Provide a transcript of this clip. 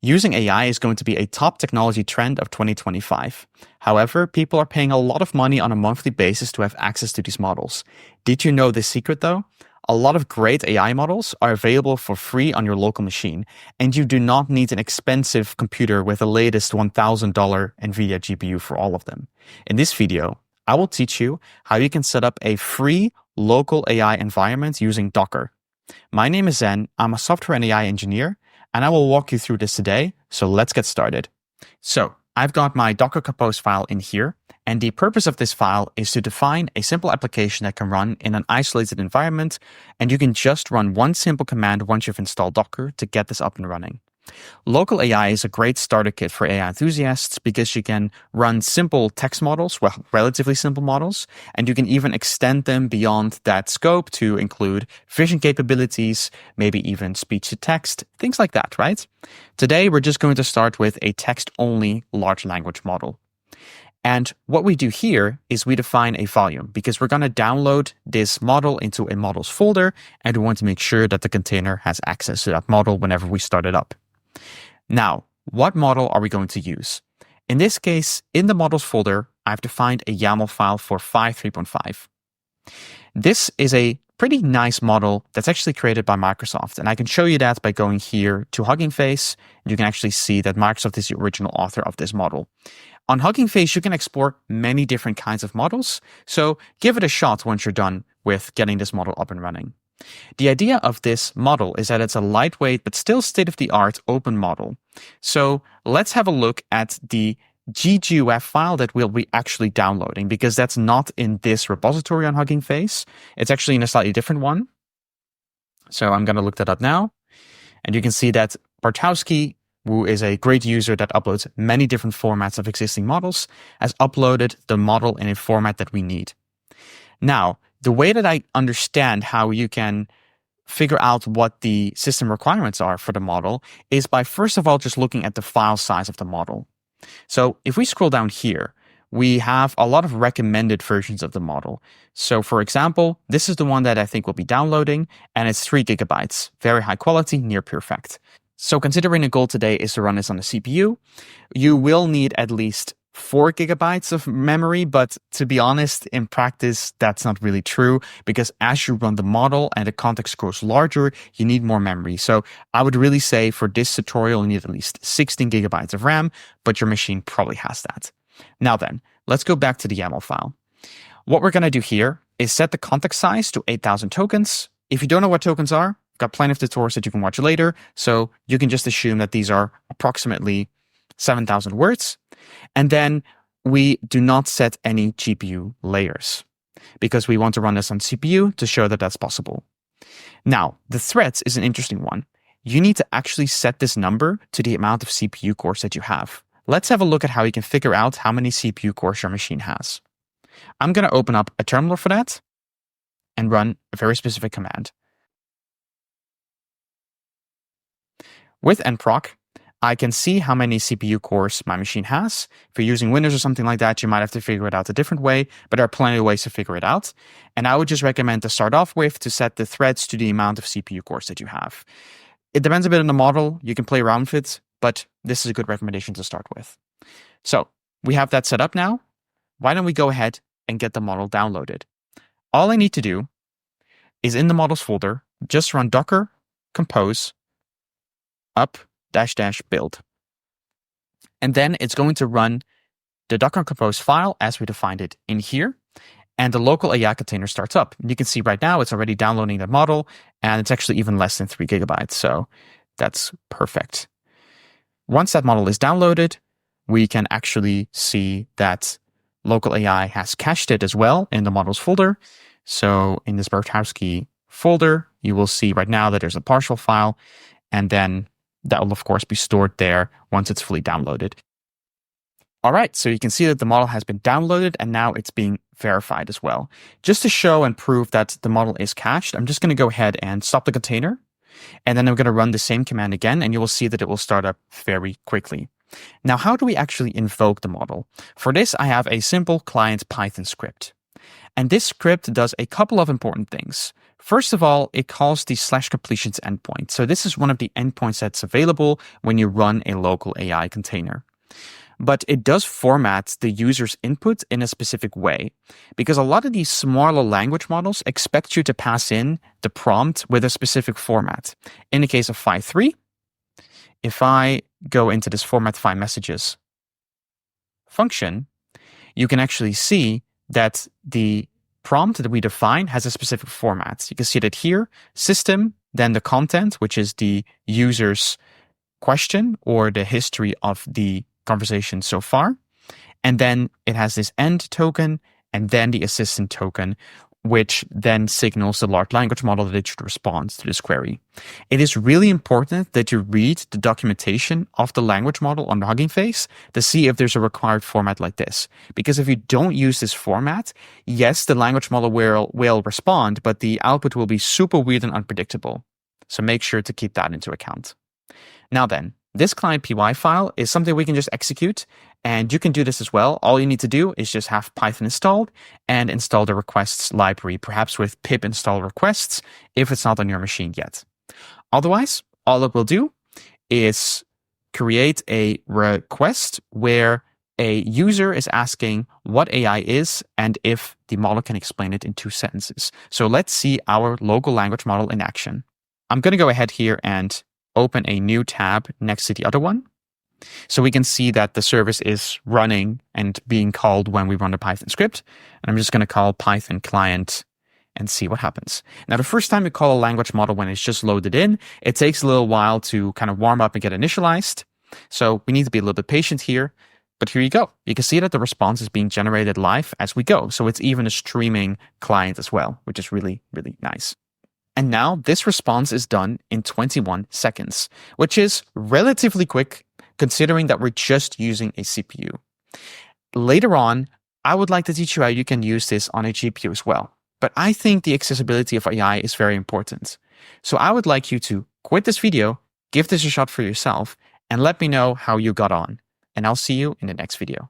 Using AI is going to be a top technology trend of 2025. However, people are paying a lot of money on a monthly basis to have access to these models. Did you know this secret though? A lot of great AI models are available for free on your local machine, and you do not need an expensive computer with the latest $1,000 NVIDIA GPU for all of them. In this video, I will teach you how you can set up a free local AI environment using Docker. My name is Zen, I'm a software and AI engineer, and I will walk you through this today, so let's get started. So, I've got my Docker Compose file in here, and the purpose of this file is to define a simple application that can run in an isolated environment, and you can just run one simple command once you've installed Docker to get this up and running. Local AI is a great starter kit for AI enthusiasts because you can run simple text models, well, relatively simple models, and you can even extend them beyond that scope to include vision capabilities, maybe even speech to text, things like that, right? Today, we're just going to start with a text-only large language model. And what we do here is we define a volume because we're going to download this model into a models folder, and we want to make sure that the container has access to that model whenever we start it up. Now, what model are we going to use? In this case, in the models folder, I've defined a YAML file for Phi 3.5. This is a pretty nice model that's actually created by Microsoft, and I can show you that by going here to Hugging Face. You can actually see that Microsoft is the original author of this model. On Hugging Face, you can export many different kinds of models, so give it a shot once you're done with getting this model up and running. The idea of this model is that it's a lightweight but still state-of-the-art open model. So let's have a look at the gguf file that we'll be actually downloading, because that's not in this repository on Hugging Face. It's actually in a slightly different one. So I'm going to look that up now. And you can see that Bartowski, who is a great user that uploads many different formats of existing models, has uploaded the model in a format that we need. Now, the way that I understand how you can figure out what the system requirements are for the model is by first of all just looking at the file size of the model. So if we scroll down here, we have a lot of recommended versions of the model. So for example, this is the one that I think we'll be downloading, and it's 3 GB, very high quality, near perfect. So considering the goal today is to run this on the CPU, you will need at least 4 GB of memory, but to be honest, in practice, that's not really true, because as you run the model and the context grows larger, you need more memory. So I would really say for this tutorial, you need at least 16 GB of RAM, but your machine probably has that. Now then, let's go back to the YAML file. What we're going to do here is set the context size to 8,000 tokens. If you don't know what tokens are, I've got plenty of tutorials that you can watch later, so you can just assume that these are approximately 7,000 words. And then we do not set any GPU layers because we want to run this on CPU to show that that's possible. Now, the threads is an interesting one. You need to actually set this number to the amount of CPU cores that you have. Let's have a look at how you can figure out how many CPU cores your machine has. I'm going to open up a terminal for that and run a very specific command. With nproc, I can see how many CPU cores my machine has. If you're using Windows or something like that, you might have to figure it out a different way, but there are plenty of ways to figure it out. And I would just recommend to start off with to set the threads to the amount of CPU cores that you have. It depends a bit on the model. You can play around with it, but this is a good recommendation to start with. So we have that set up now. Why don't we go ahead and get the model downloaded? All I need to do is in the models folder, just run docker compose up --build. And then it's going to run the Docker Compose file as we defined it in here. And the local AI container starts up. And you can see right now it's already downloading the model, and it's actually even less than 3 GB. So that's perfect. Once that model is downloaded, we can actually see that local AI has cached it as well in the models folder. So in this Bartowski folder, you will see right now that there's a partial file, and then that will, of course, be stored there once it's fully downloaded. All right, so you can see that the model has been downloaded, and now it's being verified as well. Just to show and prove that the model is cached, I'm just going to go ahead and stop the container, and then I'm going to run the same command again, and you will see that it will start up very quickly. Now, how do we actually invoke the model? For this, I have a simple client Python script. And this script does a couple of important things. First of all, it calls the /completions endpoint. So this is one of the endpoints that's available when you run a local AI container. But it does format the user's input in a specific way, because a lot of these smaller language models expect you to pass in the prompt with a specific format. In the case of Phi 3, if I go into this format Phi messages function, you can actually see that the prompt that we define has a specific format. You can see that here, system, then the content, which is the user's question or the history of the conversation so far. And then it has this end token and then the assistant token, which then signals the large language model that it should respond to this query. It is really important that you read the documentation of the language model on Hugging Face to see if there's a required format like this. Because if you don't use this format, yes, the language model will respond, but the output will be super weird and unpredictable. So make sure to keep that into account. Now then, this client PY file is something we can just execute, and you can do this as well. All you need to do is just have Python installed and install the requests library, perhaps with pip install requests if it's not on your machine yet. Otherwise, all it will do is create a request where a user is asking what AI is and if the model can explain it in 2 sentences. So let's see our local language model in action. I'm going to go ahead here and open a new tab next to the other one. So we can see that the service is running and being called when we run the Python script. And I'm just going to call Python client and see what happens. Now, the first time you call a language model when it's just loaded in, it takes a little while to kind of warm up and get initialized. So we need to be a little bit patient here. But here you go. You can see that the response is being generated live as we go. So it's even a streaming client as well, which is really, really nice. And now this response is done in 21 seconds, which is relatively quick considering that we're just using a CPU. Later on, I would like to teach you how you can use this on a GPU as well. But I think the accessibility of AI is very important. So I would like you to quit this video, give this a shot for yourself, and let me know how you got on. And I'll see you in the next video.